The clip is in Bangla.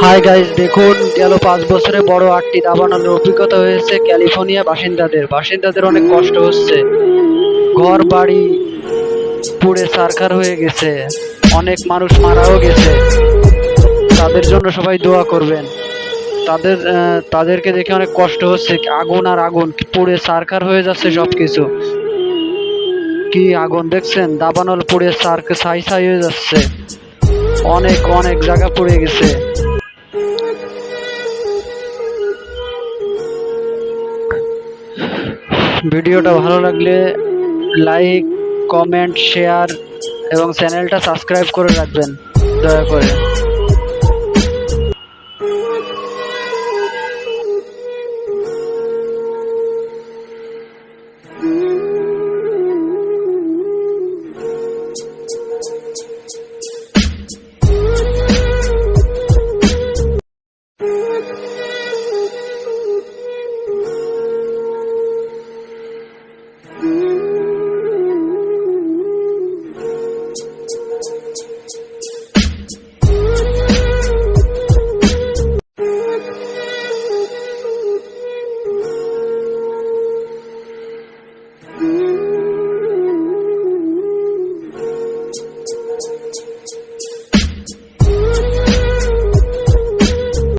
হাই গাইস, দেখুন গেল 5 বছরে বড় 8টি দাবানলের অভিজ্ঞতা হয়েছে ক্যালিফোর্নিয়া বাসিন্দাদের অনেক কষ্ট হচ্ছে। ঘর বাড়ি পুড়ে ছারখার হয়ে গেছে, অনেক মানুষ মারাও গেছে। তাদের জন্য সবাই দোয়া করবেন। তাদেরকে দেখে অনেক কষ্ট হচ্ছে। আগুন আর আগুন, পুড়ে ছারখার হয়ে যাচ্ছে সবকিছু। কি আগুন দেখছেন, দাবানল পুড়ে ছাই ছাই হয়ে যাচ্ছে। অনেক অনেক জায়গা পুড়ে গেছে। ভিডিওটা ভালো লাগলে লাইক, কমেন্ট, শেয়ার এবং চ্যানেলটা সাবস্ক্রাইব করে রাখবেন দয়া করে।